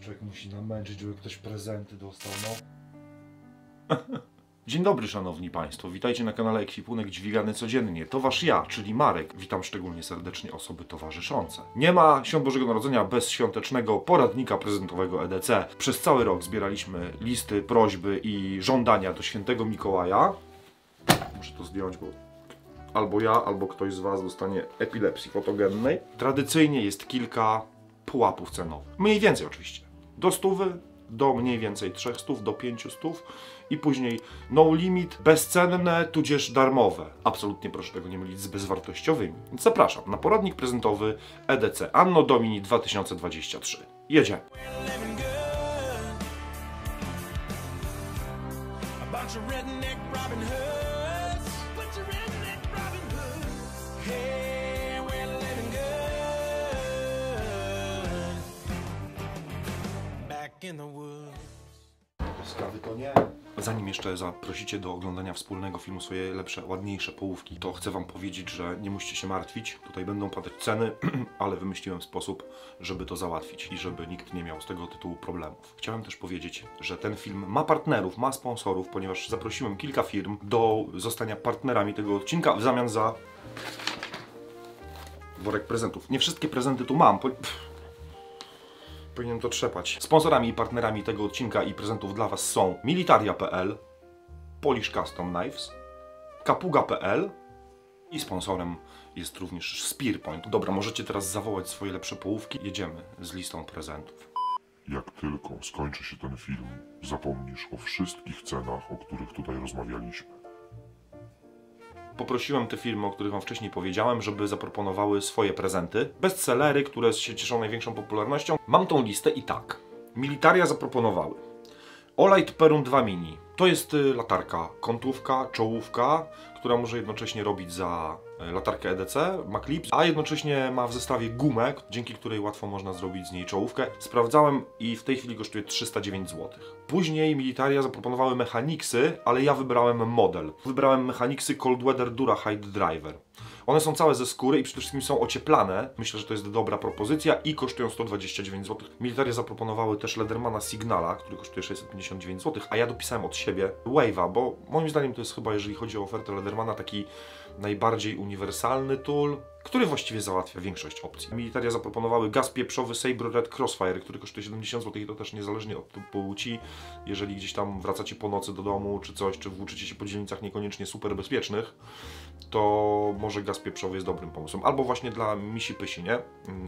Człowiek musi namęczyć, żeby ktoś prezenty dostał, no. Dzień dobry, szanowni państwo. Witajcie na kanale Ekwipunek Dźwigany Codziennie. To wasz ja, czyli Marek. Witam szczególnie serdecznie osoby towarzyszące. Nie ma Świąt Bożego Narodzenia bez świątecznego poradnika prezentowego EDC. Przez cały rok zbieraliśmy listy, prośby i żądania do świętego Mikołaja. Muszę to zdjąć, bo albo ja, albo ktoś z was dostanie epilepsji fotogennej. Tradycyjnie jest kilka pułapów cenowych. Mniej więcej oczywiście. Do 100, do mniej więcej 300, do 500 i później no limit, bezcenne, tudzież darmowe. Absolutnie proszę tego nie mylić z bezwartościowymi. Więc zapraszam na poradnik prezentowy EDC Anno Domini 2023. Jedziemy! Skawy to nie. Zanim jeszcze zaprosicie do oglądania wspólnego filmu swoje lepsze, ładniejsze połówki, to chcę wam powiedzieć, że nie musicie się martwić. Tutaj będą padać ceny, ale wymyśliłem sposób, żeby to załatwić i żeby nikt nie miał z tego tytułu problemów. Chciałem też powiedzieć, że ten film ma partnerów, ma sponsorów, ponieważ zaprosiłem kilka firm do zostania partnerami tego odcinka w zamian za worek prezentów. Nie wszystkie prezenty tu mam. Powinienem to trzepać. Sponsorami i partnerami tego odcinka i prezentów dla was są Militaria.pl, Polish Custom Knives, Kapuga.pl i sponsorem jest również Spearpoint. Dobra, możecie teraz zawołać swoje lepsze połówki. Jedziemy z listą prezentów. Jak tylko skończy się ten film, zapomnisz o wszystkich cenach, o których tutaj rozmawialiśmy. Poprosiłem te firmy, o których wam wcześniej powiedziałem, żeby zaproponowały swoje prezenty. Bestsellery, które się cieszą największą popularnością. Mam tą listę i tak. Militaria zaproponowały Olight Perun 2 Mini. To jest latarka kątówka, czołówka, która może jednocześnie robić za latarkę EDC, ma klips, a jednocześnie ma w zestawie gumę, dzięki której łatwo można zrobić z niej czołówkę. Sprawdzałem i w tej chwili kosztuje 309 zł. Później Militaria zaproponowały Mechanicsy, ale ja wybrałem model. Wybrałem Mechanicsy Cold Weather Dura Hide Driver. One są całe ze skóry i przede wszystkim są ocieplane. Myślę, że to jest dobra propozycja i kosztują 129 zł. Militaria zaproponowały też Ledermana Signala, który kosztuje 659 zł, a ja dopisałem od siebie Wave'a, bo moim zdaniem to jest chyba, jeżeli chodzi o ofertę Ledermana, taki najbardziej uniwersalny tool, który właściwie załatwia większość opcji. Militaria zaproponowały gaz pieprzowy Sabre Red Crossfire, który kosztuje 70 zł i to też niezależnie od płci. Jeżeli gdzieś tam wracacie po nocy do domu czy coś, czy włóczycie się po dzielnicach niekoniecznie super bezpiecznych, to może gaz pieprzowy jest dobrym pomysłem. Albo właśnie dla misi pysi, nie?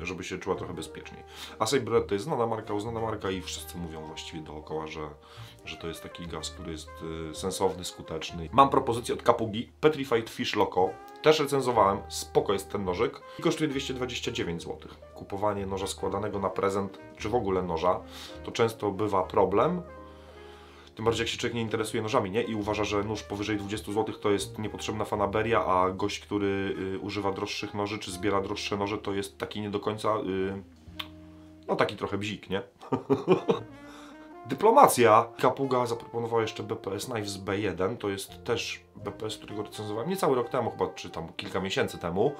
Żeby się czuła trochę bezpieczniej. A Sabre Red to jest znana marka, uznana marka i wszyscy mówią właściwie dookoła, że to jest taki gaz, który jest sensowny, skuteczny. Mam propozycję od Kapugi, Petrified Fish Loco. Też recenzowałem, spoko jest ten nożyk i kosztuje 229 zł. Kupowanie noża składanego na prezent, czy w ogóle noża, to często bywa problem. Tym bardziej jak się człowiek nie interesuje nożami, nie? I uważa, że nóż powyżej 20 zł to jest niepotrzebna fanaberia, a gość, który używa droższych noży, czy zbiera droższe noże, to jest taki nie do końca, no taki trochę bzik, nie? Dyplomacja. Kapuga zaproponowała jeszcze BPS Knives B1, to jest też BPS, którego recenzowałem niecały rok temu, chyba, czy tam kilka miesięcy temu.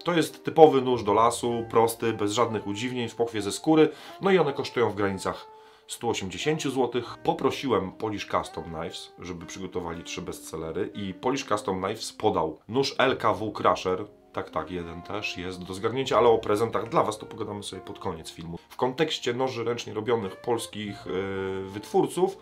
To jest typowy nóż do lasu, prosty, bez żadnych udziwnień, w pochwie ze skóry, no i one kosztują w granicach 180 zł. Poprosiłem Polish Custom Knives, żeby przygotowali 3 bestsellery i Polish Custom Knives podał nóż LKW Crusher. Tak, jeden też jest do zgarnięcia, ale o prezentach dla was to pogadamy sobie pod koniec filmu. W kontekście noży ręcznie robionych polskich wytwórców,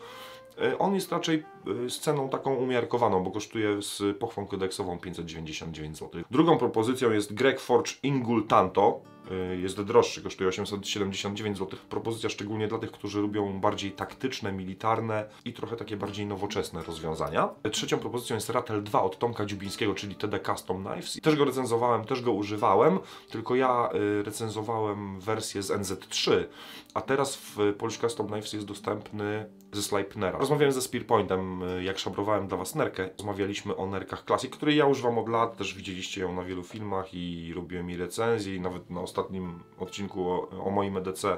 on jest raczej z ceną taką umiarkowaną, bo kosztuje z pochwą kodeksową 599 zł. Drugą propozycją jest Greg Forge Ingul Tanto. Jest droższy, kosztuje 879 zł. Propozycja szczególnie dla tych, którzy lubią bardziej taktyczne, militarne i trochę takie bardziej nowoczesne rozwiązania. Trzecią propozycją jest Ratel 2 od Tomka Dziubińskiego, czyli TD Custom Knives. Też go recenzowałem, też go używałem, tylko ja recenzowałem wersję z NZ3, a teraz w Polish Custom Knives jest dostępny ze Sleipnera. Rozmawiałem ze Spearpointem, jak szabrowałem dla was nerkę. Rozmawialiśmy o nerkach Classic, której ja używam od lat, też widzieliście ją na wielu filmach i robiłem jej recenzję i nawet na ostatnim odcinku o moim EDC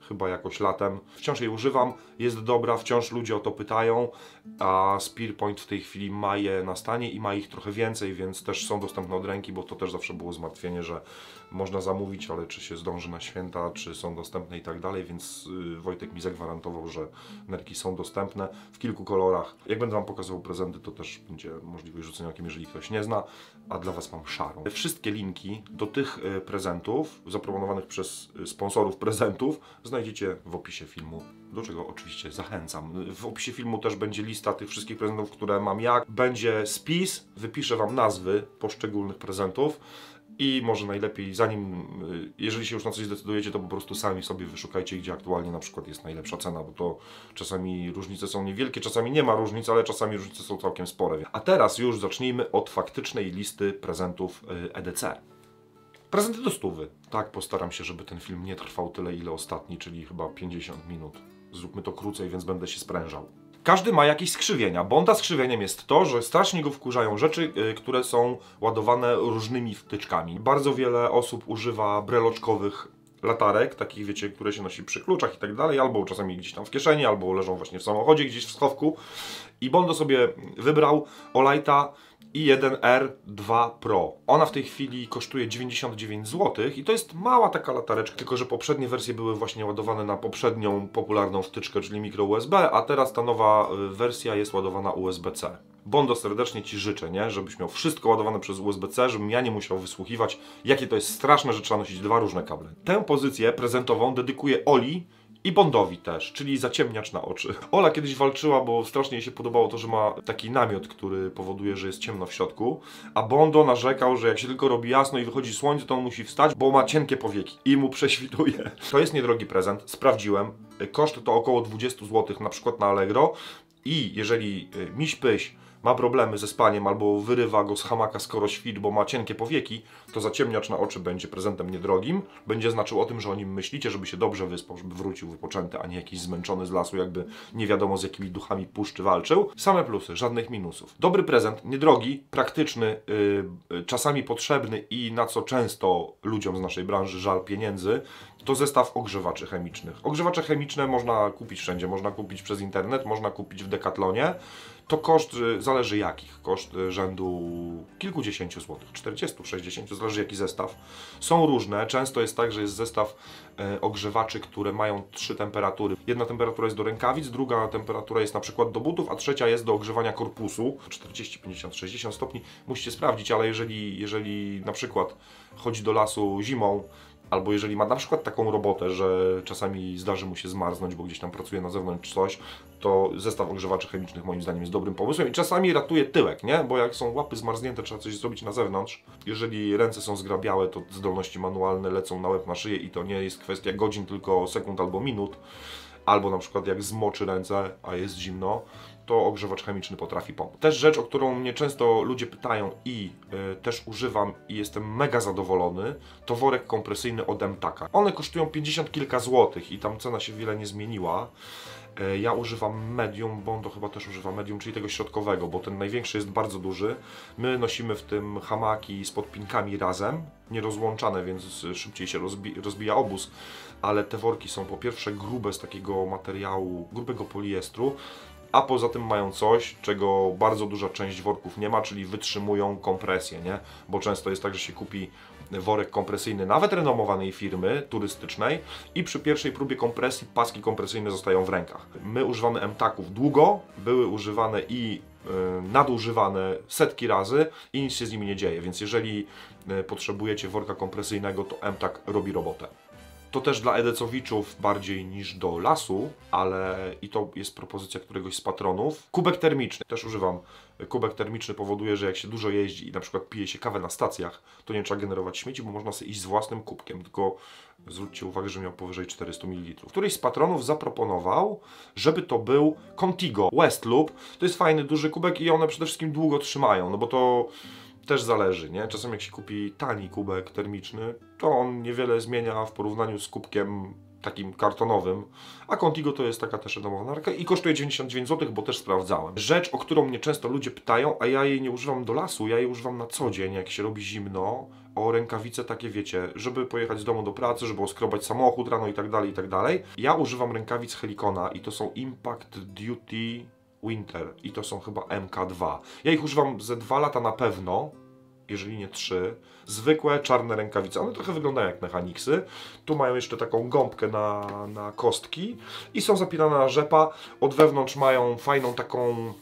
chyba jakoś latem. Wciąż jej używam, jest dobra, wciąż ludzie o to pytają, a Spearpoint w tej chwili ma je na stanie i ma ich trochę więcej, więc też są dostępne od ręki, bo to też zawsze było zmartwienie, że można zamówić, ale czy się zdąży na święta, czy są dostępne i tak dalej, więc Wojtek mi zagwarantował, że nerki są dostępne w kilku kolorach. Jak będę Wam pokazywał prezenty, to też będzie możliwość rzucenia okiem, jeżeli ktoś nie zna, a dla Was mam szarą. Wszystkie linki do tych prezentów zaproponowanych przez sponsorów prezentów znajdziecie w opisie filmu, do czego oczywiście zachęcam. W opisie filmu też będzie lista tych wszystkich prezentów, które mam jak. Będzie spis, wypiszę Wam nazwy poszczególnych prezentów i może najlepiej, jeżeli się już na coś zdecydujecie, to po prostu sami sobie wyszukajcie, gdzie aktualnie na przykład jest najlepsza cena, bo to czasami różnice są niewielkie, czasami nie ma różnic, ale czasami różnice są całkiem spore. A teraz już zacznijmy od faktycznej listy prezentów EDC. Prezenty do 100. Tak, postaram się, żeby ten film nie trwał tyle, ile ostatni, czyli chyba 50 minut. Zróbmy to krócej, więc będę się sprężał. Każdy ma jakieś skrzywienia. Bonda skrzywieniem jest to, że strasznie go wkurzają rzeczy, które są ładowane różnymi wtyczkami. Bardzo wiele osób używa breloczkowych latarek, takich wiecie, które się nosi przy kluczach i tak dalej, albo czasami gdzieś tam w kieszeni, albo leżą właśnie w samochodzie, gdzieś w schowku. I Bondo sobie wybrał Olighta i1R2 Pro. Ona w tej chwili kosztuje 99 zł i to jest mała taka latareczka, tylko że poprzednie wersje były właśnie ładowane na poprzednią popularną wtyczkę, czyli mikro USB, a teraz ta nowa wersja jest ładowana USB-C. Bondo, serdecznie Ci życzę, nie? Żebyś miał wszystko ładowane przez USB-C, żebym ja nie musiał wysłuchiwać, jakie to jest straszne, że trzeba nosić dwa różne kable. Tę pozycję prezentową dedykuję Oli i Bondowi też, czyli zaciemniacz na oczy. Ola kiedyś walczyła, bo strasznie jej się podobało to, że ma taki namiot, który powoduje, że jest ciemno w środku, a Bondo narzekał, że jak się tylko robi jasno i wychodzi słońce, to on musi wstać, bo ma cienkie powieki i mu prześwituje. To jest niedrogi prezent, sprawdziłem. Koszt to około 20 zł, na przykład na Allegro. I jeżeli miś pyś ma problemy ze spaniem albo wyrywa go z hamaka skoro świt, bo ma cienkie powieki, to zaciemniacz na oczy będzie prezentem niedrogim. Będzie znaczył o tym, że o nim myślicie, żeby się dobrze wyspał, żeby wrócił wypoczęty, a nie jakiś zmęczony z lasu, jakby nie wiadomo z jakimi duchami puszczy walczył. Same plusy, żadnych minusów. Dobry prezent, niedrogi, praktyczny, czasami potrzebny i na co często ludziom z naszej branży żal pieniędzy, to zestaw ogrzewaczy chemicznych. Ogrzewacze chemiczne można kupić wszędzie, można kupić przez internet, można kupić w Decathlonie. To koszt zależy jakich, koszt rzędu kilkudziesięciu złotych, 40, 60, zależy jaki zestaw. Są różne, często jest tak, że jest zestaw ogrzewaczy, które mają 3 temperatury. Jedna temperatura jest do rękawic, druga temperatura jest na przykład do butów, a trzecia jest do ogrzewania korpusu. 40, 50, 60 stopni musicie sprawdzić, ale jeżeli na przykład chodzi do lasu zimą, albo jeżeli ma na przykład taką robotę, że czasami zdarzy mu się zmarznąć, bo gdzieś tam pracuje na zewnątrz coś, to zestaw ogrzewaczy chemicznych moim zdaniem jest dobrym pomysłem i czasami ratuje tyłek, nie? Bo jak są łapy zmarznięte, trzeba coś zrobić na zewnątrz. Jeżeli ręce są zgrabiałe, to zdolności manualne lecą na łeb, na szyję i to nie jest kwestia godzin, tylko sekund albo minut. Albo na przykład jak zmoczy ręce, a jest zimno, to ogrzewacz chemiczny potrafi pomóc. Też rzecz, o którą mnie często ludzie pytają i też używam i jestem mega zadowolony, to worek kompresyjny od Emtaka. One kosztują 50 kilka złotych i tam cena się wiele nie zmieniła. Ja używam medium, Bondo chyba też używa medium, czyli tego środkowego, bo ten największy jest bardzo duży. My nosimy w tym hamaki z podpinkami razem, nierozłączane, więc szybciej się rozbija obóz, ale te worki są po pierwsze grube z takiego materiału, grubego poliestru, a poza tym mają coś, czego bardzo duża część worków nie ma, czyli wytrzymują kompresję, nie? Bo często jest tak, że się kupi worek kompresyjny nawet renomowanej firmy turystycznej i przy pierwszej próbie kompresji paski kompresyjne zostają w rękach. My używamy Emtaków długo, były używane i nadużywane setki razy i nic się z nimi nie dzieje, więc jeżeli potrzebujecie worka kompresyjnego, to Emtak robi robotę. To też dla edecowiczów bardziej niż do lasu, ale i to jest propozycja któregoś z patronów. Kubek termiczny. Też używam. Kubek termiczny powoduje, że jak się dużo jeździ i na przykład pije się kawę na stacjach, to nie trzeba generować śmieci, bo można sobie iść z własnym kubkiem, tylko zwróćcie uwagę, że miał powyżej 400 ml. Któryś z patronów zaproponował, żeby to był Contigo Westloop. To jest fajny, duży kubek i one przede wszystkim długo trzymają, no bo to też zależy, nie? Czasem jak się kupi tani kubek termiczny, to on niewiele zmienia w porównaniu z kubkiem takim kartonowym, a Contigo to jest taka też renomowana marka i kosztuje 99 zł, bo też sprawdzałem. Rzecz, o którą mnie często ludzie pytają, a ja jej nie używam do lasu, ja jej używam na co dzień, jak się robi zimno, o rękawice takie, wiecie, żeby pojechać z domu do pracy, żeby oskrobać samochód rano i tak dalej, i tak dalej. Ja używam rękawic Helicona i to są Impact Duty Winter i to są chyba MK2. Ja ich używam ze 2 lata na pewno, jeżeli nie 3. Zwykłe, czarne rękawice. One trochę wyglądają jak Mechanicsy. Tu mają jeszcze taką gąbkę na kostki i są zapinane na rzepa. Od wewnątrz mają fajną taką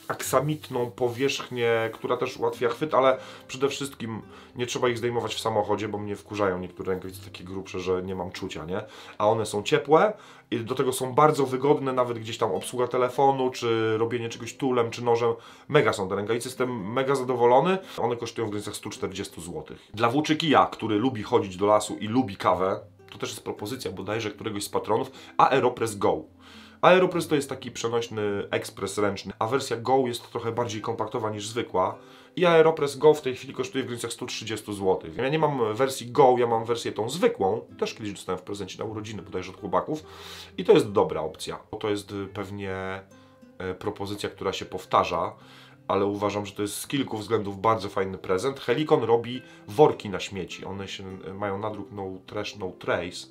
aksamitną powierzchnię, która też ułatwia chwyt, ale przede wszystkim nie trzeba ich zdejmować w samochodzie, bo mnie wkurzają niektóre rękawice takie grubsze, że nie mam czucia, nie? A one są ciepłe i do tego są bardzo wygodne, nawet gdzieś tam obsługa telefonu, czy robienie czegoś tulem, czy nożem. Mega są te rękawice, jestem mega zadowolony. One kosztują w granicach 140 zł. Dla włóczyki ja, który lubi chodzić do lasu i lubi kawę, to też jest propozycja bodajże któregoś z patronów, Aeropress Go. Aeropress to jest taki przenośny ekspres ręczny, a wersja Go jest trochę bardziej kompaktowa niż zwykła. I Aeropress Go w tej chwili kosztuje w granicach 130 zł. Ja nie mam wersji Go, ja mam wersję tą zwykłą. Też kiedyś dostałem w prezencie na urodziny, bodajże od chłopaków. I to jest dobra opcja. To jest pewnie propozycja, która się powtarza, ale uważam, że to jest z kilku względów bardzo fajny prezent. Helicon robi worki na śmieci. One się mają nadruk No Trash, No Trace.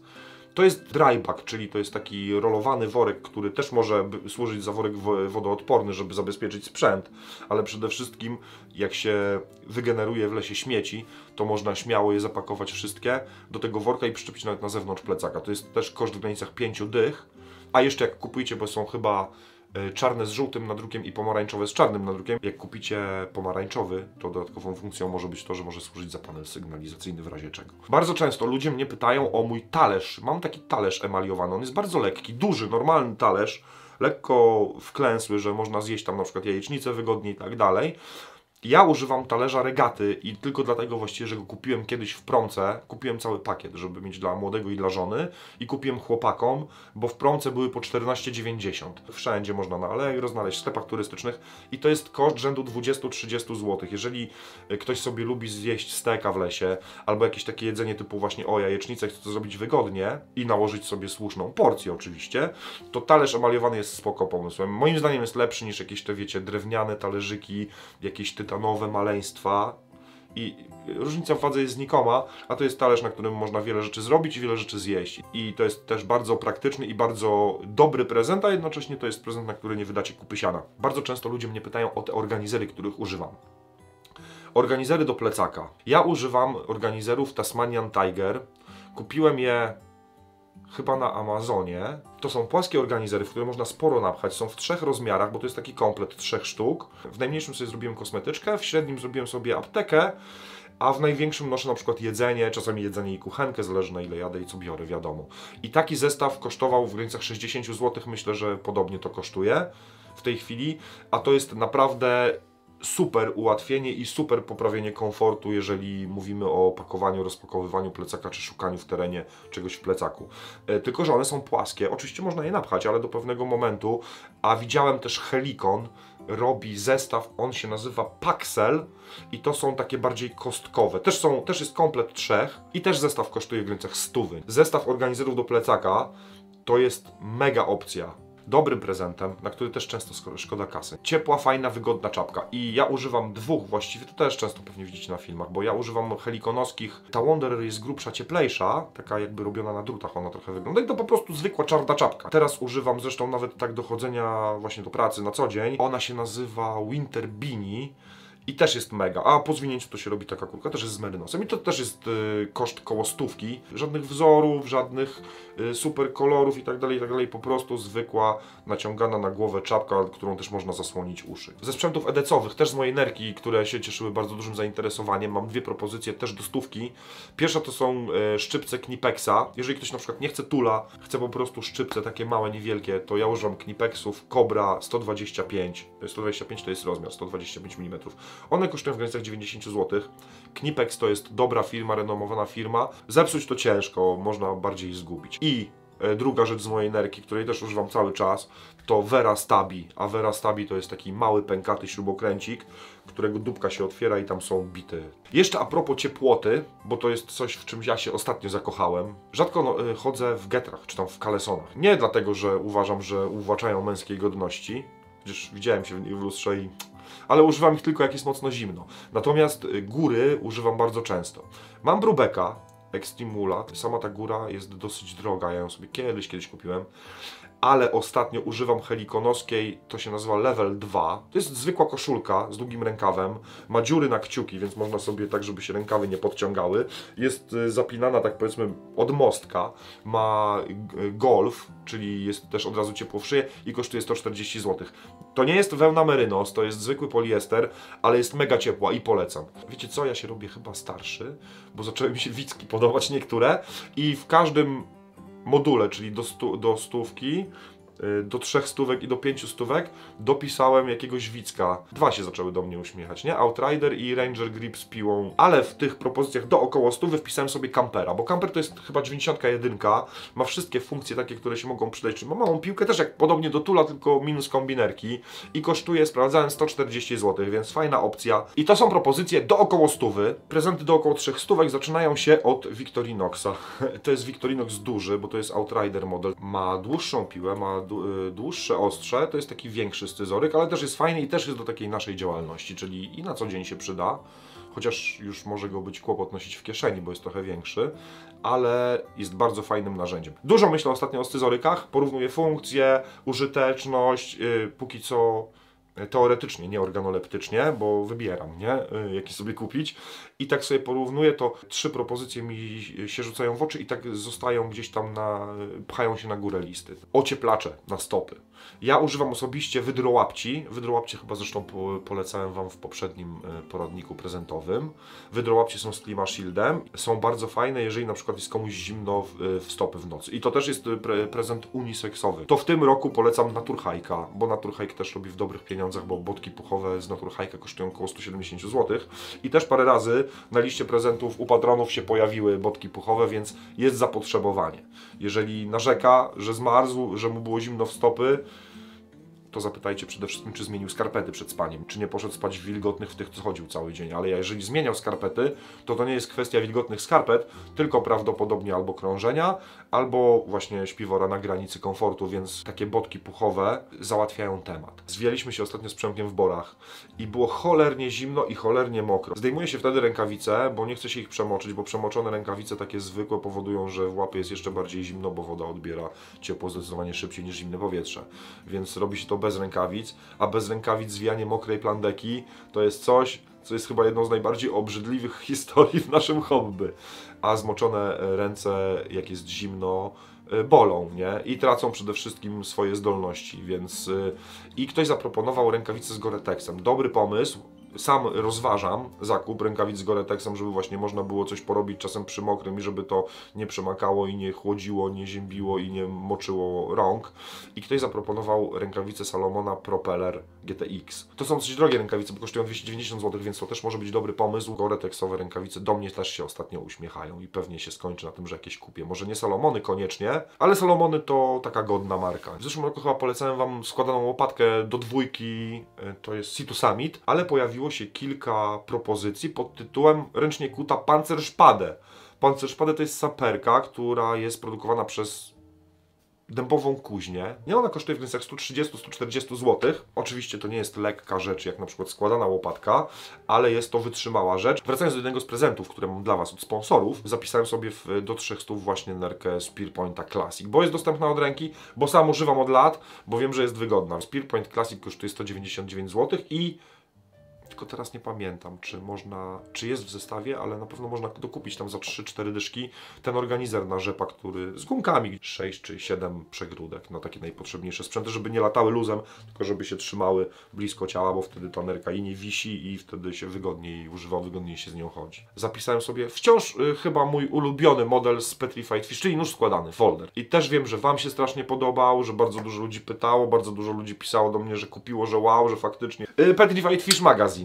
To jest dryback, czyli to jest taki rolowany worek, który też może służyć za worek wodoodporny, żeby zabezpieczyć sprzęt, ale przede wszystkim jak się wygeneruje w lesie śmieci, to można śmiało je zapakować wszystkie do tego worka i przyczepić nawet na zewnątrz plecaka. To jest też koszt w granicach 5 dych, a jeszcze jak kupujecie, bo są chyba czarne z żółtym nadrukiem i pomarańczowe z czarnym nadrukiem. Jak kupicie pomarańczowy, to dodatkową funkcją może być to, że może służyć za panel sygnalizacyjny w razie czego. Bardzo często ludzie mnie pytają o mój talerz. Mam taki talerz emaliowany, on jest bardzo lekki, duży, normalny talerz, lekko wklęsły, że można zjeść tam na przykład jajecznicę wygodnie i tak dalej. Ja używam talerza Regaty i tylko dlatego właściwie, że go kupiłem kiedyś w promce. Kupiłem cały pakiet, żeby mieć dla młodego i dla żony i kupiłem chłopakom, bo w promce były po 14,90. Wszędzie można na Allegro znaleźć, w sklepach turystycznych i to jest koszt rzędu 20-30 zł. Jeżeli ktoś sobie lubi zjeść steka w lesie albo jakieś takie jedzenie typu właśnie o jajecznicę, chce to zrobić wygodnie i nałożyć sobie słuszną porcję oczywiście, to talerz emaliowany jest spoko pomysłem. Moim zdaniem jest lepszy niż jakieś te, wiecie, drewniane talerzyki, jakieś tytanowe maleństwa i różnica w wadze jest znikoma, a to jest talerz, na którym można wiele rzeczy zrobić i wiele rzeczy zjeść. I to jest też bardzo praktyczny i bardzo dobry prezent, a jednocześnie to jest prezent, na który nie wydacie kupy siana. Bardzo często ludzie mnie pytają o te organizery, których używam. Organizery do plecaka. Ja używam organizerów Tasmanian Tiger. Kupiłem je chyba na Amazonie. To są płaskie organizery, w które można sporo napchać. Są w 3 rozmiarach, bo to jest taki komplet 3 sztuk. W najmniejszym sobie zrobiłem kosmetyczkę, w średnim zrobiłem sobie aptekę, a w największym noszę na przykład jedzenie, czasami jedzenie i kuchenkę, zależy na ile jadę i co biorę, wiadomo. I taki zestaw kosztował w granicach 60 zł, myślę, że podobnie to kosztuje w tej chwili, a to jest naprawdę super ułatwienie i super poprawienie komfortu, jeżeli mówimy o pakowaniu, rozpakowywaniu plecaka, czy szukaniu w terenie czegoś w plecaku. Tylko że one są płaskie, oczywiście można je napchać, ale do pewnego momentu, a widziałem też Helicon, robi zestaw, on się nazywa Paxel i to są takie bardziej kostkowe. Też jest komplet 3 i też zestaw kosztuje w granicach 100. Zestaw organizerów do plecaka to jest mega opcja. Dobrym prezentem, na który też często szkoda kasy. Ciepła, fajna, wygodna czapka. I ja używam 2 właściwie, to też często pewnie widzicie na filmach, bo ja używam helikonowskich. Ta Wanderer jest grubsza, cieplejsza, taka jakby robiona na drutach, ona trochę wygląda. I to po prostu zwykła czarna czapka. Teraz używam zresztą nawet tak do chodzenia właśnie do pracy na co dzień. Ona się nazywa Winter Beanie. I też jest mega, a po zwinięciu to się robi taka kurka, też jest z merynowcem i to też jest koszt koło 100. Żadnych wzorów, żadnych super kolorów i tak dalej, po prostu zwykła, naciągana na głowę czapka, którą też można zasłonić uszy. Ze sprzętów edecowych, też z mojej nerki, które się cieszyły bardzo dużym zainteresowaniem, mam 2 propozycje też do 100. Pierwsza to są szczypce Knipexa. Jeżeli ktoś na przykład nie chce tula, chce po prostu szczypce takie małe, niewielkie, to ja używam Knipexów Cobra 125. 125 to jest rozmiar, 125 mm. One kosztują w granicach 90 zł. Knipex to jest dobra firma, renomowana firma. Zepsuć to ciężko, można bardziej zgubić. I druga rzecz z mojej nerki, której też używam cały czas, to Vera Stabi. A Vera Stabi to jest taki mały, pękaty śrubokręcik, którego dupka się otwiera i tam są bity. Jeszcze a propos ciepłoty, bo to jest coś, w czym ja się ostatnio zakochałem. Rzadko chodzę w getrach, czy tam w kalesonach. Nie dlatego, że uważam, że uwłaczają męskiej godności, gdyż widziałem się w lustrze i ale używam ich tylko jak jest mocno zimno. Natomiast góry używam bardzo często. Mam Brubecka Extremula, sama ta góra jest dosyć droga, ja ją sobie kiedyś kupiłem. Ale ostatnio używam helikonowskiej, to się nazywa Level 2. To jest zwykła koszulka z długim rękawem, ma dziury na kciuki, więc można sobie tak, żeby się rękawy nie podciągały. Jest zapinana, tak powiedzmy, od mostka, ma golf, czyli jest też od razu ciepło w szyję i kosztuje 140 zł. To nie jest wełna Merinos, to jest zwykły poliester, ale jest mega ciepła i polecam. Wiecie co, ja się robię chyba starszy, bo zaczęły mi się wicki podobać niektóre i w każdym module, czyli do stówki, do 3 stówek i do 5 stówek dopisałem jakiegoś wicka. 2 się zaczęły do mnie uśmiechać, nie? Outrider i Ranger Grip z piłą. Ale w tych propozycjach do około 100 wpisałem sobie Campera, bo Camper to jest chyba 91, ma wszystkie funkcje takie, które się mogą przydać. Czyli ma małą piłkę, też jak podobnie do Tula, tylko minus kombinerki i kosztuje, sprawdzałem, 140 zł, więc fajna opcja. I to są propozycje do około 100. Prezenty do około 3 stówek zaczynają się od Victorinoxa. To jest Victorinox duży, bo to jest Outrider model. Ma dłuższą piłę, ma dłuższe ostrze, to jest taki większy scyzoryk, ale też jest fajny i też jest do takiej naszej działalności, czyli i na co dzień się przyda, chociaż już może go być kłopot nosić w kieszeni, bo jest trochę większy, ale jest bardzo fajnym narzędziem. Dużo myślę ostatnio o scyzorykach, porównuję funkcje, użyteczność, póki co teoretycznie, nie organoleptycznie, bo wybieram, nie? Jaki sobie kupić. I tak sobie porównuję, to 3 propozycje mi się rzucają w oczy i tak zostają gdzieś tam pchają się na górę listy. Ocieplacze na stopy. Ja używam osobiście wydrołapci. Wydrołapcie chyba zresztą polecałem Wam w poprzednim poradniku prezentowym. Wydrołapcie są z Klima Shieldem. Są bardzo fajne, jeżeli na przykład jest komuś zimno w stopy w nocy. I to też jest prezent uniseksowy. To w tym roku polecam Naturhike'a, bo Naturhike też robi w dobrych pieniądzach, bo botki puchowe z Naturhike'a kosztują około 170 zł. I też parę razy na liście prezentów u patronów się pojawiły botki puchowe, więc jest zapotrzebowanie. Jeżeli narzeka, że zmarzł, że mu było zimno w stopy, to zapytajcie przede wszystkim, czy zmienił skarpety przed spaniem, czy nie poszedł spać w wilgotnych, w tych co chodził cały dzień. Ale jeżeli zmieniał skarpety, to nie jest kwestia wilgotnych skarpet, tylko prawdopodobnie albo krążenia, albo właśnie śpiwora na granicy komfortu, więc takie botki puchowe załatwiają temat. Zwijaliśmy się ostatnio z Przemkiem w Borach i było cholernie zimno i cholernie mokro. Zdejmuje się wtedy rękawice, bo nie chce się ich przemoczyć, bo przemoczone rękawice takie zwykłe powodują, że w łapie jest jeszcze bardziej zimno, bo woda odbiera ciepło zdecydowanie szybciej niż zimne powietrze. Więc robi się to bez rękawic, a bez rękawic zwijanie mokrej plandeki to jest coś, co jest chyba jedną z najbardziej obrzydliwych historii w naszym hobby. A zmoczone ręce, jak jest zimno, bolą, nie? I tracą przede wszystkim swoje zdolności, więc... I ktoś zaproponował rękawice z Gore-Texem. Dobry pomysł. Sam rozważam zakup rękawic z Gore-Texem, żeby właśnie można było coś porobić czasem przy mokrym i żeby to nie przemakało i nie chłodziło, nie ziębiło i nie moczyło rąk. I ktoś zaproponował rękawice Salomona Propeller GTX. To są dosyć drogie rękawice, bo kosztują 290 zł, więc to też może być dobry pomysł. Gore-Texowe rękawice do mnie też się ostatnio uśmiechają i pewnie się skończy na tym, że jakieś kupię. Może nie Salomony koniecznie, ale Salomony to taka godna marka. W zeszłym roku chyba polecałem Wam składaną łopatkę do 2, to jest Sea to Summit, ale pojawiło się kilka propozycji pod tytułem ręcznie kuta Panzerspade. Panzerspade to jest saperka, która jest produkowana przez dębową kuźnię. Nie, ona kosztuje w granicach 130-140 zł. Oczywiście to nie jest lekka rzecz, jak na przykład składana łopatka, ale jest to wytrzymała rzecz. Wracając do jednego z prezentów, które mam dla Was od sponsorów, zapisałem sobie do 300 właśnie nerkę Spearpointa Classic, bo jest dostępna od ręki, bo sam używam od lat, bo wiem, że jest wygodna. Spearpoint Classic kosztuje 199 zł i tylko teraz nie pamiętam, czy jest w zestawie, ale na pewno można dokupić tam za 3-4 dyszki ten organizer na rzepa, który z gumkami 6 czy 7 przegródek na takie najpotrzebniejsze sprzęty, żeby nie latały luzem, tylko żeby się trzymały blisko ciała, bo wtedy ta nerka i nie wisi i wtedy się wygodniej używa, wygodniej się z nią chodzi. Zapisałem sobie wciąż chyba mój ulubiony model z Petrified Fish, czyli nóż składany, folder. I też wiem, że Wam się strasznie podobał, że bardzo dużo ludzi pytało, bardzo dużo ludzi pisało do mnie, że kupiło, że wow, że faktycznie. Petrified Fish Magazine.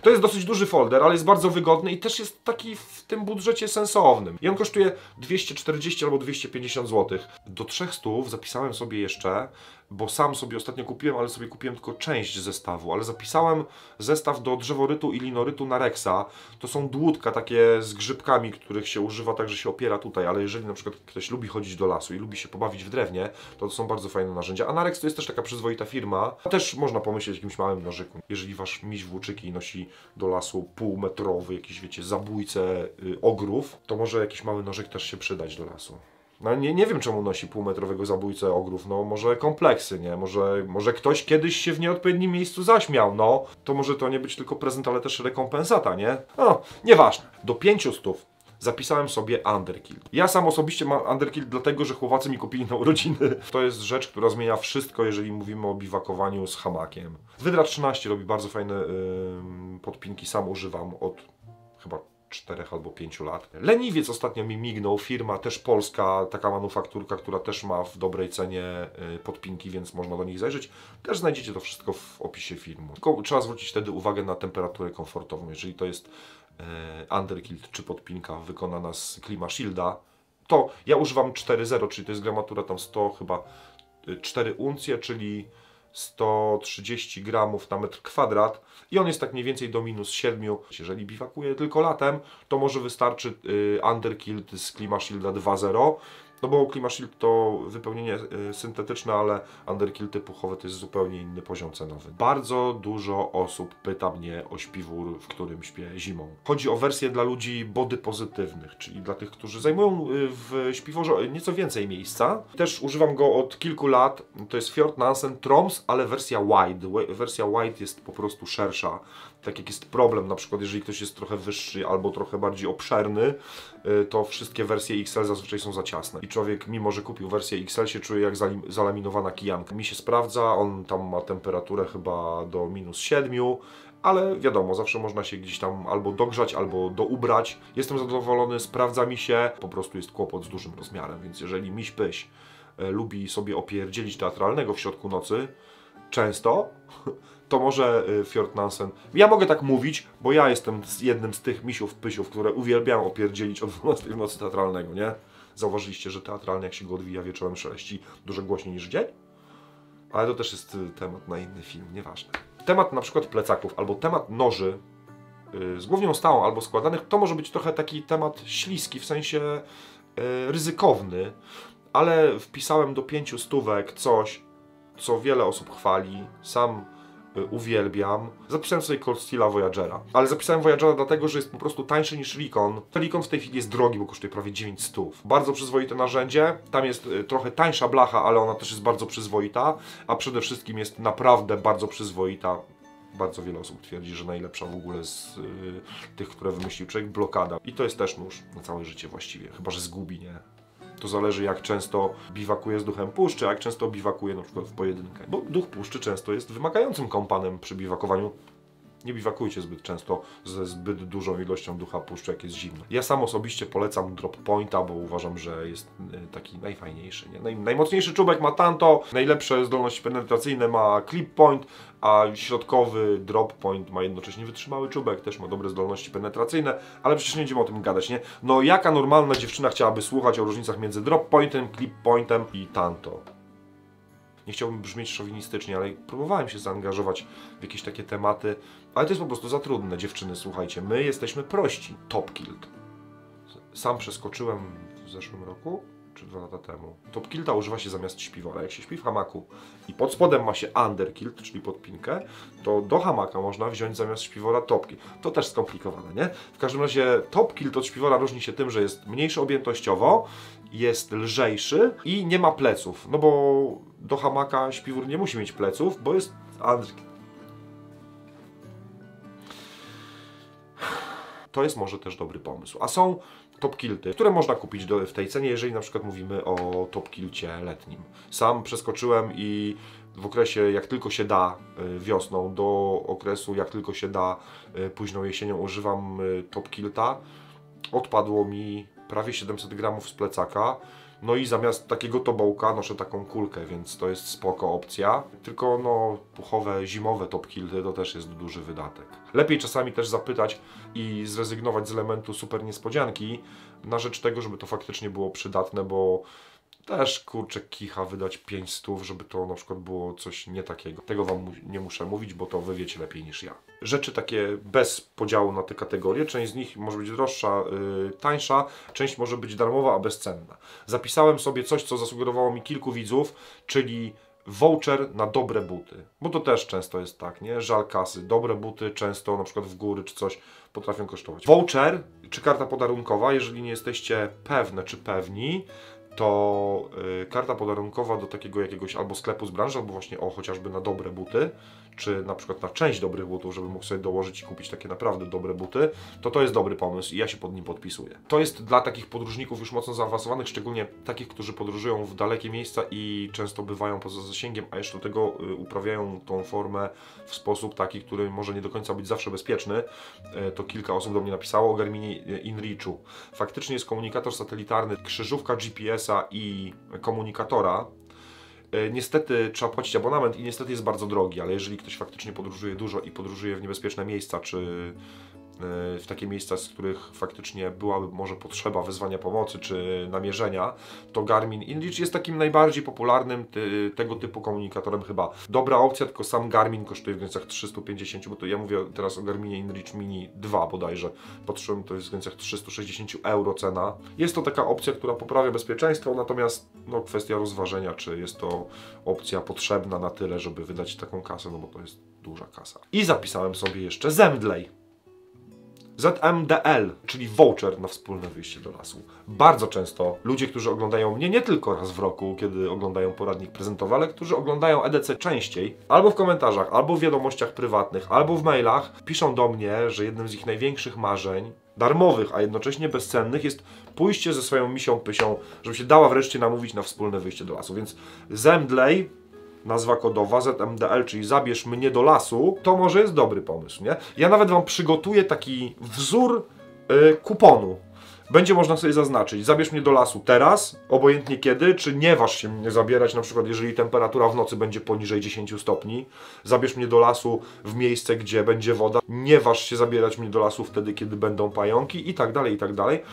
To jest dosyć duży folder, ale jest bardzo wygodny i też jest taki w tym budżecie sensownym. I on kosztuje 240 albo 250 zł. Do 300 zapisałem sobie jeszcze bo sam sobie ostatnio kupiłem, ale sobie kupiłem tylko część zestawu, ale zapisałem zestaw do drzeworytu i linorytu na Rexa. To są dłutka takie z grzybkami, których się używa tak, że się opiera tutaj, ale jeżeli na przykład ktoś lubi chodzić do lasu i lubi się pobawić w drewnie, to są bardzo fajne narzędzia. A Narex to jest też taka przyzwoita firma. Też można pomyśleć o jakimś małym nożyku. Jeżeli wasz miś włóczyki nosi do lasu półmetrowy, jakiś wiecie, zabójcę ogrów, to może jakiś mały nożyk też się przydać do lasu. No nie wiem czemu nosi półmetrowego zabójcę ogrów, no może kompleksy, nie? Może ktoś kiedyś się w nieodpowiednim miejscu zaśmiał, no. To może to nie być tylko prezent, ale też rekompensata, nie? No, nieważne. Do 500 zapisałem sobie Underkill. Ja sam osobiście mam Underkill dlatego, że chłopacy mi kupili na urodziny. To jest rzecz, która zmienia wszystko, jeżeli mówimy o biwakowaniu z hamakiem. Wydra 13 robi bardzo fajne podpinki, sam używam od chyba 4 albo 5 lat. Leniwiec ostatnio mi mignął, firma też polska, taka manufakturka, która też ma w dobrej cenie podpinki, więc można do nich zajrzeć. Też znajdziecie to wszystko w opisie filmu. Tylko trzeba zwrócić wtedy uwagę na temperaturę komfortową. Jeżeli to jest Underkill czy podpinka wykonana z Klimashielda, to ja używam 4.0, czyli to jest gramatura tam 100 chyba 4 uncje, czyli 130 gramów na metr kwadrat i on jest tak mniej więcej do -7. Jeżeli biwakuję tylko latem, to może wystarczy Underkill z Klimashielda 2.0, no bo Klimashield to wypełnienie syntetyczne, ale Underkill puchowe to jest zupełnie inny poziom cenowy. Bardzo dużo osób pyta mnie o śpiwór, w którym śpię zimą. Chodzi o wersję dla ludzi body pozytywnych, czyli dla tych, którzy zajmują w śpiworze nieco więcej miejsca. Też używam go od kilku lat. To jest Fjord Nansen Troms, ale wersja wide. Wersja wide jest po prostu szersza. Tak jak jest problem, na przykład jeżeli ktoś jest trochę wyższy albo trochę bardziej obszerny, to wszystkie wersje XL zazwyczaj są za ciasne. I człowiek, mimo że kupił wersję XL, się czuje jak zalaminowana kijanka. Mi się sprawdza, on tam ma temperaturę chyba do -7, ale wiadomo, zawsze można się gdzieś tam albo dogrzać, albo doubrać. Jestem zadowolony, sprawdza mi się, po prostu jest kłopot z dużym rozmiarem, więc jeżeli miś pyś lubi sobie opierdzielić teatralnego w środku nocy, często, to może Fjord Nansen. Ja mogę tak mówić, bo ja jestem jednym z tych misiów pysiów, które uwielbiają opierdzielić o 12 w nocy teatralnego, nie? Zauważyliście, że teatralny jak się go odwija wieczorem szeleści dużo głośniej niż dzień? Ale to też jest temat na inny film, nieważne. Temat na przykład plecaków albo temat noży z głownią stałą albo składanych, to może być trochę taki temat śliski, w sensie ryzykowny, ale wpisałem do 500 coś, co wiele osób chwali, sam uwielbiam. Zapisałem sobie Cold Steela Voyagera, ale zapisałem Voyagera dlatego, że jest po prostu tańszy niż Recon. Recon w tej chwili jest drogi, bo kosztuje prawie 900. Bardzo przyzwoite narzędzie, tam jest trochę tańsza blacha, ale ona też jest bardzo przyzwoita, a przede wszystkim jest naprawdę bardzo przyzwoita. Bardzo wiele osób twierdzi, że najlepsza w ogóle z tych, które wymyślił człowiek, blokada. I to jest też nóż na całe życie właściwie, chyba że zgubi, nie? To zależy jak często biwakuje z duchem puszczy, a jak często biwakuje na przykład w pojedynkę. Bo duch puszczy często jest wymagającym kompanem przy biwakowaniu. Nie biwakujcie zbyt często ze zbyt dużą ilością ducha puszczy, jak jest zimno. Ja sam osobiście polecam Drop Pointa, bo uważam, że jest taki najfajniejszy. Nie? Najmocniejszy czubek ma Tanto, najlepsze zdolności penetracyjne ma Clip Point, a środkowy Drop Point ma jednocześnie wytrzymały czubek, też ma dobre zdolności penetracyjne, ale przecież nie będziemy o tym gadać, nie? No jaka normalna dziewczyna chciałaby słuchać o różnicach między Drop Pointem, Clip Pointem i Tanto? Nie chciałbym brzmieć szowinistycznie, ale próbowałem się zaangażować w jakieś takie tematy, ale to jest po prostu za trudne, dziewczyny, słuchajcie, my jesteśmy prości. Topkilt. Sam przeskoczyłem w zeszłym roku, czy 2 lata temu. Topkilta używa się zamiast śpiwora. Jak się śpi w hamaku i pod spodem ma się underkilt, czyli podpinkę, to do hamaka można wziąć zamiast śpiwora topkilt. To też skomplikowane, nie? W każdym razie topkilt od śpiwora różni się tym, że jest mniejszy objętościowo, jest lżejszy i nie ma pleców, no bo do hamaka śpiwór nie musi mieć pleców, bo jest underkilt. To jest może też dobry pomysł. A są topkilty, które można kupić w tej cenie, jeżeli na przykład mówimy o topkilcie letnim. Sam przeskoczyłem i w okresie jak tylko się da wiosną do okresu jak tylko się da późną jesienią używam topkilta. Odpadło mi prawie 700 gramów z plecaka. No i zamiast takiego tobołka noszę taką kulkę, więc to jest spoko opcja. Tylko no puchowe, zimowe topkilty to też jest duży wydatek. Lepiej czasami też zapytać i zrezygnować z elementu super niespodzianki na rzecz tego, żeby to faktycznie było przydatne, bo Też, kurczę, kicha wydać 500, żeby to na przykład było coś nie takiego. Tego wam nie muszę mówić, bo to wy wiecie lepiej niż ja. Rzeczy takie bez podziału na te kategorie, część z nich może być droższa, tańsza, część może być darmowa, a bezcenna. Zapisałem sobie coś, co zasugerowało mi kilku widzów, czyli voucher na dobre buty. Bo to też często jest tak, nie? Żal kasy. Dobre buty często na przykład w góry czy coś potrafią kosztować. Voucher czy karta podarunkowa, jeżeli nie jesteście pewne czy pewni, to karta podarunkowa do takiego jakiegoś albo sklepu z branży, albo właśnie chociażby na dobre buty, czy na przykład na część dobrych butów, żeby mógł sobie dołożyć i kupić takie naprawdę dobre buty, to jest dobry pomysł i ja się pod nim podpisuję. To jest dla takich podróżników już mocno zaawansowanych, szczególnie takich, którzy podróżują w dalekie miejsca i często bywają poza zasięgiem, a jeszcze do tego uprawiają tą formę w sposób taki, który może nie do końca być zawsze bezpieczny. To kilka osób do mnie napisało o Garminie InReachu. Faktycznie jest komunikator satelitarny, krzyżówka GPS-a i komunikatora. Niestety trzeba płacić abonament i niestety jest bardzo drogi, ale jeżeli ktoś faktycznie podróżuje dużo i podróżuje w niebezpieczne miejsca, czy w takie miejsca, z których faktycznie byłaby może potrzeba wezwania pomocy czy namierzenia, to Garmin InReach jest takim najbardziej popularnym tego typu komunikatorem chyba. Dobra opcja, tylko sam Garmin kosztuje w granicach 350, bo to ja mówię teraz o Garminie InReach Mini 2 bodajże. Patrzyłem, to jest w granicach 360 euro cena. Jest to taka opcja, która poprawia bezpieczeństwo, natomiast no, kwestia rozważenia, czy jest to opcja potrzebna na tyle, żeby wydać taką kasę, no bo to jest duża kasa. I zapisałem sobie jeszcze Zemdlej. ZMDL, czyli voucher na wspólne wyjście do lasu. Bardzo często ludzie, którzy oglądają mnie nie tylko raz w roku, kiedy oglądają poradnik prezentowy, ale którzy oglądają EDC częściej, albo w komentarzach, albo w wiadomościach prywatnych, albo w mailach, piszą do mnie, że jednym z ich największych marzeń, darmowych, a jednocześnie bezcennych, jest pójście ze swoją misią pysią, żeby się dała wreszcie namówić na wspólne wyjście do lasu. Więc Zemdlej, nazwa kodowa ZMDL, czyli zabierz mnie do lasu, to może jest dobry pomysł, nie? Ja nawet wam przygotuję taki wzór kuponu. Będzie można sobie zaznaczyć, zabierz mnie do lasu teraz, obojętnie kiedy, czy nie waż się mnie zabierać, na przykład jeżeli temperatura w nocy będzie poniżej 10 stopni, zabierz mnie do lasu w miejsce, gdzie będzie woda, nie waż się zabierać mnie do lasu wtedy, kiedy będą pająki i tak dalej, i tak dalej.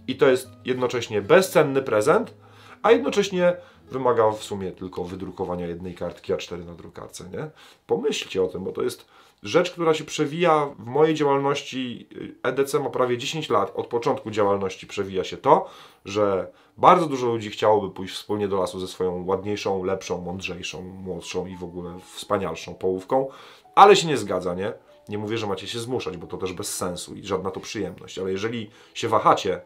I to jest jednocześnie bezcenny prezent, a jednocześnie wymaga w sumie tylko wydrukowania jednej kartki A4 na drukarce, nie? Pomyślcie o tym, bo to jest rzecz, która się przewija w mojej działalności. EDC ma prawie 10 lat. Od początku działalności przewija się to, że bardzo dużo ludzi chciałoby pójść wspólnie do lasu ze swoją ładniejszą, lepszą, mądrzejszą, młodszą i w ogóle wspanialszą połówką, ale się nie zgadza, nie? Nie mówię, że macie się zmuszać, bo to też bez sensu i żadna to przyjemność, ale jeżeli się wahacie,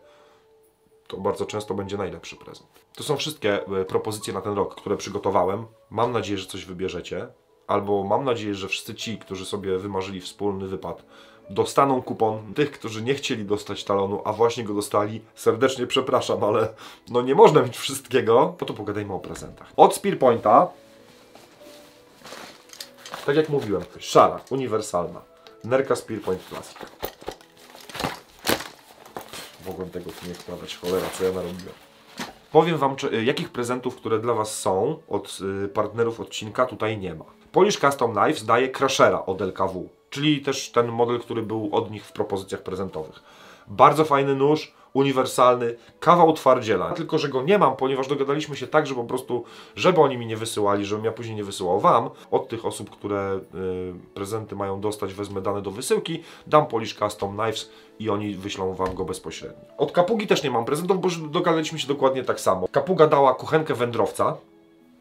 to bardzo często będzie najlepszy prezent. To są wszystkie propozycje na ten rok, które przygotowałem. Mam nadzieję, że coś wybierzecie. Albo mam nadzieję, że wszyscy ci, którzy sobie wymarzyli wspólny wypad, dostaną kupon. Tych, którzy nie chcieli dostać talonu, a właśnie go dostali, serdecznie przepraszam, ale no nie można mieć wszystkiego. No to pogadajmy o prezentach. Od Spearpointa, tak jak mówiłem, szara, uniwersalna. Nerka Spearpoint Classic. Mogłem tego tu nie wkładać, cholera, co ja narobiłem. Powiem wam, jakich prezentów, które dla was są od partnerów odcinka, tutaj nie ma. Polish Custom Knives daje Crushera od LKW, czyli też ten model, który był od nich w propozycjach prezentowych. Bardzo fajny nóż, uniwersalny, kawał twardziela. Tylko że go nie mam, ponieważ dogadaliśmy się tak, że po prostu, żeby oni mi nie wysyłali, żebym ja później nie wysyłał wam, od tych osób, które prezenty mają dostać, wezmę dane do wysyłki, dam Polish Custom Knives i oni wyślą wam go bezpośrednio. Od Kapugi też nie mam prezentów, bo dogadaliśmy się dokładnie tak samo. Kapuga dała kuchenkę wędrowca,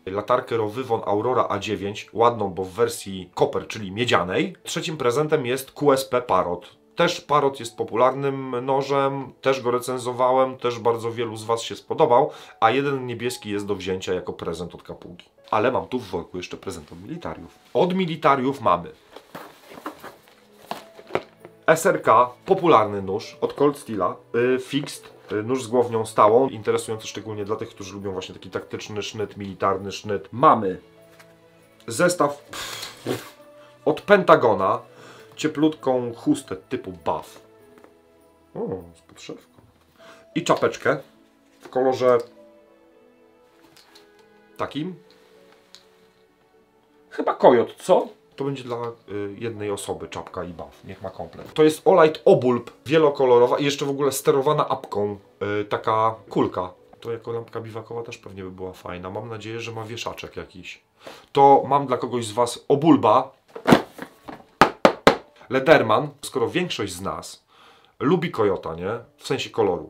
latarkę Rowywon Aurora A9, ładną, bo w wersji copper, czyli miedzianej. Trzecim prezentem jest QSP Parrot. Też Parrot jest popularnym nożem, też go recenzowałem, też bardzo wielu z was się spodobał, a jeden niebieski jest do wzięcia jako prezent od Kapugi. Ale mam tu w worku jeszcze prezent od Militariów. Od Militariów mamy SRK, popularny nóż od Cold Steela, Fixed, nóż z głownią stałą, interesujący szczególnie dla tych, którzy lubią właśnie taki taktyczny sznyt, militarny sznyt. Mamy zestaw od Pentagona, cieplutką chustę typu buff. O, z podszewką. I czapeczkę w kolorze takim. Chyba kojot, co? To będzie dla jednej osoby czapka i buff. Niech ma komplet. To jest Olight Obulb wielokolorowa i jeszcze w ogóle sterowana apką. Taka kulka. To jako lampka biwakowa też pewnie by była fajna. Mam nadzieję, że ma wieszaczek jakiś. To mam dla kogoś z Was obulba. Lederman, skoro większość z nas lubi Kojota, nie? W sensie koloru.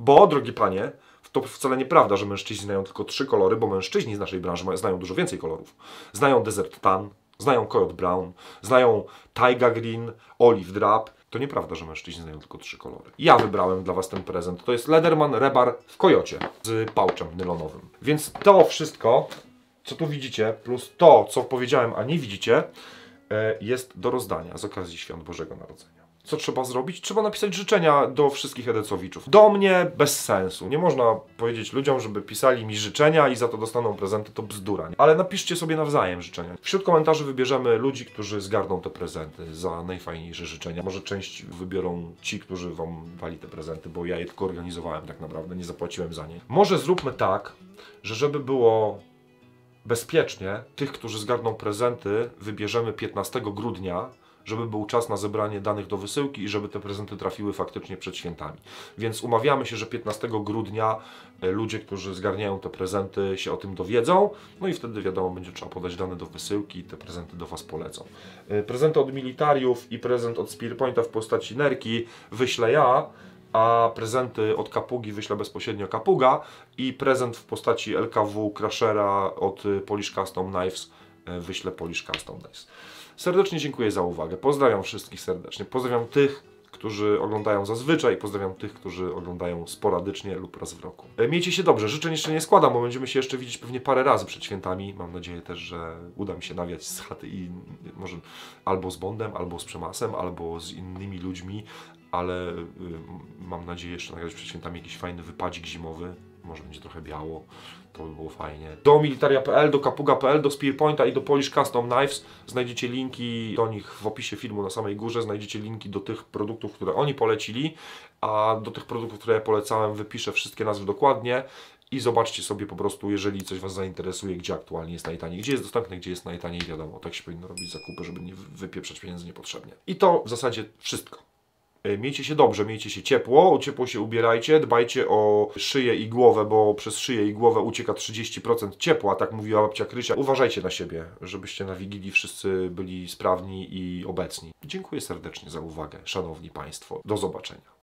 Bo, drogie panie, to wcale nieprawda, że mężczyźni znają tylko 3 kolory, bo mężczyźni z naszej branży znają dużo więcej kolorów. Znają Desert Tan, znają Coyote Brown, znają Taiga Green, Olive Drab. To nieprawda, że mężczyźni znają tylko 3 kolory. Ja wybrałem dla Was ten prezent. To jest Lederman Rebar w Kojocie z pouchem nylonowym. Więc to wszystko, co tu widzicie, plus to, co powiedziałem, a nie widzicie, jest do rozdania z okazji Świąt Bożego Narodzenia. Co trzeba zrobić? Trzeba napisać życzenia do wszystkich Edecowiczów. Do mnie bez sensu. Nie można powiedzieć ludziom, żeby pisali mi życzenia i za to dostaną prezenty, to bzdura. Ale napiszcie sobie nawzajem życzenia. Wśród komentarzy wybierzemy ludzi, którzy zgarną te prezenty za najfajniejsze życzenia. Może część wybiorą ci, którzy Wam dali te prezenty, bo ja je tylko organizowałem tak naprawdę, nie zapłaciłem za nie. Może zróbmy tak, że żeby było bezpiecznie, tych, którzy zgarną prezenty, wybierzemy 15 grudnia, żeby był czas na zebranie danych do wysyłki i żeby te prezenty trafiły faktycznie przed świętami. Więc umawiamy się, że 15 grudnia ludzie, którzy zgarniają te prezenty, się o tym dowiedzą, no i wtedy wiadomo, będzie trzeba podać dane do wysyłki i te prezenty do Was polecą. Prezenty od militariów i prezent od Spear Pointa w postaci nerki wyślę ja, a prezenty od Kapugi wyślę bezpośrednio Kapuga i prezent w postaci LKW Crushera od Polish Custom Knives wyślę Polish Custom Knives. Serdecznie dziękuję za uwagę. Pozdrawiam wszystkich serdecznie. Pozdrawiam tych, którzy oglądają zazwyczaj i pozdrawiam tych, którzy oglądają sporadycznie lub raz w roku. Miejcie się dobrze. Życzeń jeszcze nie składam, bo będziemy się jeszcze widzieć pewnie parę razy przed świętami. Mam nadzieję też, że uda mi się nawiać z chaty i może albo z Bondem, albo z Przemasem, albo z innymi ludźmi, ale mam nadzieję jeszcze nagrać przed świętami jakiś fajny wypadzik zimowy. Może będzie trochę biało, to by było fajnie. Do militaria.pl, do kapuga.pl, do Spear Pointa i do Polish Custom Knives znajdziecie linki do nich w opisie filmu na samej górze. Znajdziecie linki do tych produktów, które oni polecili, a do tych produktów, które ja polecałem, wypiszę wszystkie nazwy dokładnie i zobaczcie sobie po prostu, jeżeli coś Was zainteresuje, gdzie aktualnie jest najtaniej, gdzie jest dostępne, gdzie jest najtaniej, wiadomo, tak się powinno robić zakupy, żeby nie wypieprzać pieniędzy niepotrzebnie. I to w zasadzie wszystko. Miejcie się dobrze, miejcie się ciepło, ciepło się ubierajcie, dbajcie o szyję i głowę, bo przez szyję i głowę ucieka 30% ciepła, tak mówiła babcia Krysia. Uważajcie na siebie, żebyście na Wigilii wszyscy byli sprawni i obecni. Dziękuję serdecznie za uwagę, szanowni Państwo. Do zobaczenia.